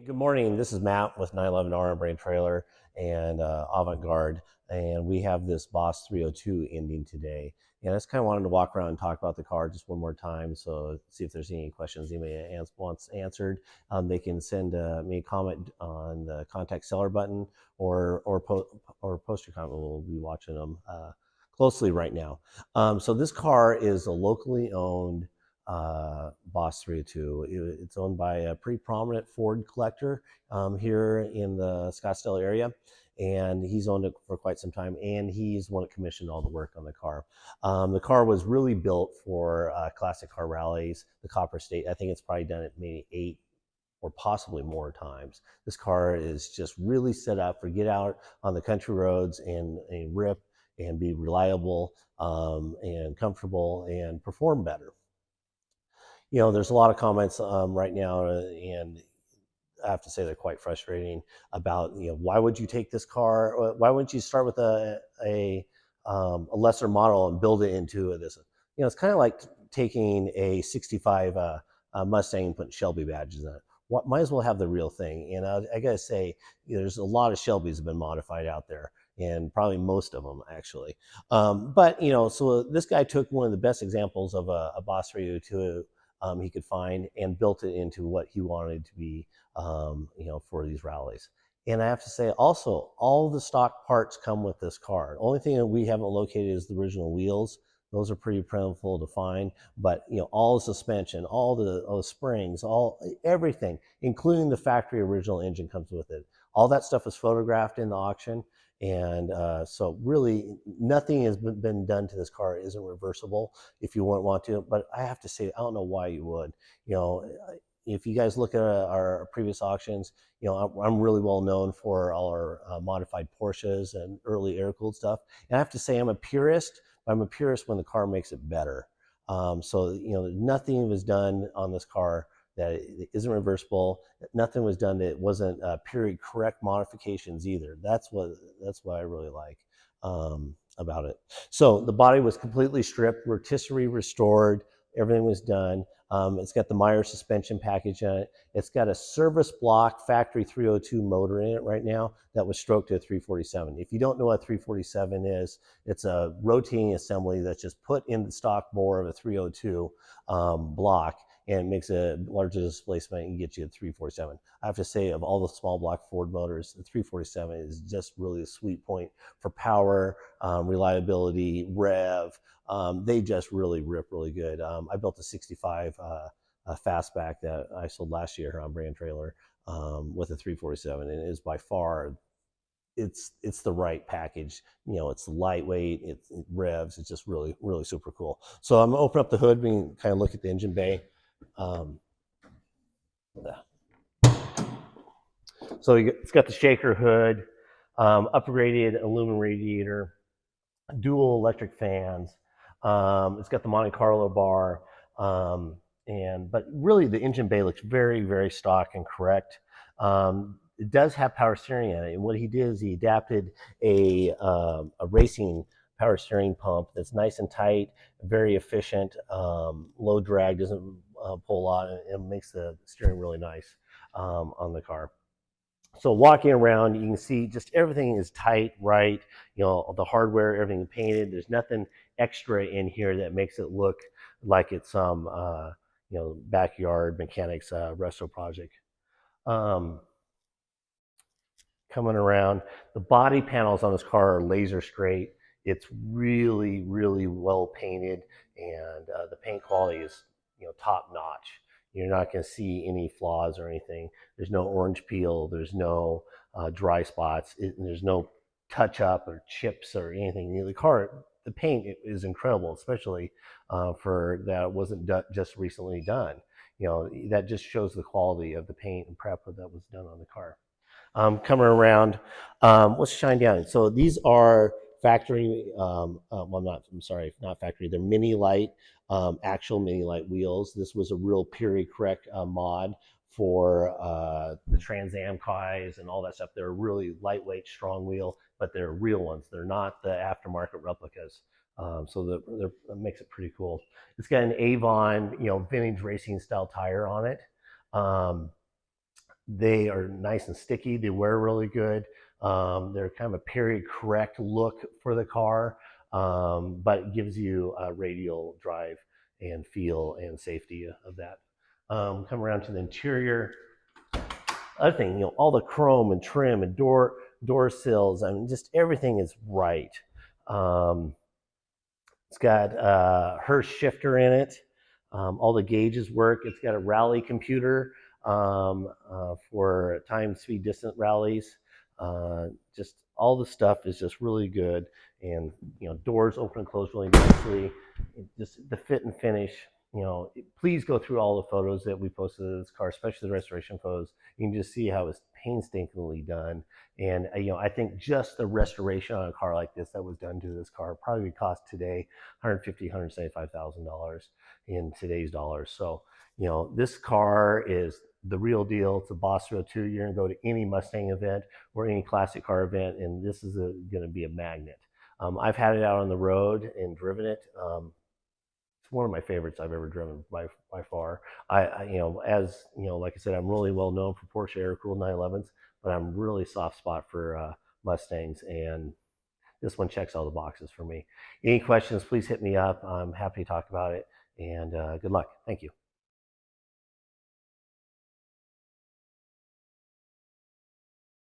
Good morning. This is Matt with 911R and Brand Trailer and Avant-Garde, and we have this Boss 302 ending today. And I just kind of wanted to walk around and talk about the car just one more time, so see if there's any questions anybody wants answered. They can send me a comment on the contact seller button or post your comment. We'll be watching them closely right now. So this car is a locally owned Boss 302. It's owned by a pretty prominent Ford collector here in the Scottsdale area, and he's owned it for quite some time, and he's the one that commissioned all the work on the car. The car was really built for classic car rallies, the Copperstate. I think it's probably done it maybe 8 or possibly more times. This car is just really set up for get out on the country roads and rip and be reliable and comfortable and perform better. You know, there's a lot of comments right now, and I have to say they're quite frustrating about, you know, why would you take this car? Why wouldn't you start with a lesser model and build it into this? You know, it's kind of like taking a 65 Mustang and putting Shelby badges on it. Might as well have the real thing. And I gotta say, you know, there's a lot of Shelbys that have been modified out there, and probably most of them actually. But you know, so this guy took one of the best examples of a Boss 302 he could find and built it into what he wanted to be, you know, for these rallies. And I have to say also, all the stock parts come with this car. The only thing that we haven't located is the original wheels. Those are pretty plentiful to find, but you know, all the suspension, all the springs, everything, including the factory original engine comes with it. All that stuff is photographed in the auction. And so really nothing has been done to this car. It isn't reversible if you wouldn't want to, but I have to say, I don't know why you would. You know, if you guys look at our previous auctions, you know, I'm really well known for all our modified Porsches and early air-cooled stuff. And I have to say I'm a purist, but I'm a purist when the car makes it better. So, you know, nothing was done on this car that it isn't reversible. Nothing was done that wasn't period correct modifications either. That's what I really like about it. So the body was completely stripped, rotisserie restored, everything was done. It's got the Meyer suspension package on it. It's got a service block factory 302 motor in it right now that was stroked to a 347. If you don't know what a 347 is, it's a rotating assembly that's just put in the stock bore of a 302 block, and it makes a larger displacement and gets you a 347. I have to say, of all the small block Ford motors, the 347 is just really a sweet point for power, reliability, rev. They just really rip really good. I built a 65 fastback that I sold last year on Brand Trailer with a 347, and it is by far, it's the right package. You know, it's lightweight, it revs, it's just really, really super cool. So I'm gonna open up the hood, we can kind of look at the engine bay. So it's got the shaker hood, upgraded aluminum radiator, dual electric fans. It's got the Monte Carlo bar, but really the engine bay looks very, very stock and correct. It does have power steering in it, and what he did is he adapted a racing power steering pump that's nice and tight, very efficient, low drag, doesn't pull a lot, and makes the steering really nice on the car. So walking around, you can see just everything is tight, right? You know, the hardware, everything painted. There's nothing extra in here that makes it look like it's some, you know, backyard mechanics resto project. Coming around, the body panels on this car are laser straight. It's really, really well painted, and the paint quality is, you know, top notch. You're not going to see any flaws or anything. There's no orange peel. There's no dry spots. There's no touch up or chips or anything. You know, the car, the paint is incredible, especially for that it wasn't just recently done. You know, that just shows the quality of the paint and prep that was done on the car. Coming around, let's shine down. So these are factory, well, I'm sorry, not factory, they're Minilite, actual Minilite wheels. This was a real period correct mod for the Trans Am Kais and all that stuff. They're really lightweight, strong wheel, but they're real ones. They're not the aftermarket replicas. So that makes it pretty cool. It's got an Avon, you know, vintage racing style tire on it. They are nice and sticky. They wear really good. They're kind of a period correct look for the car, but it gives you a radial drive and feel and safety of that. Come around to the interior. Other thing, all the chrome and trim and door sills. I mean, just everything is right. Um, it's got her shifter in it. All the gauges work. It's got a rally computer for time, speed, distance rallies. Just all the stuff is just really good, and doors open and close really nicely. Just the fit and finish. Please go through all the photos that we posted of this car, especially the restoration photos. You can just see how it's painstakingly done. And I think just the restoration on a car like this that was done to this car probably would cost today $150,000, $175,000 in today's dollars. So this car is the real deal. It's a Boss 302. You're going to go to any Mustang event or any classic car event, and this is going to be a magnet. I've had it out on the road and driven it. It's one of my favorites I've ever driven by far. Like I said, I'm really well known for Porsche air-cooled 911s, but I'm really soft spot for Mustangs, and this one checks all the boxes for me. Any questions, please hit me up. I'm happy to talk about it, and good luck. Thank you.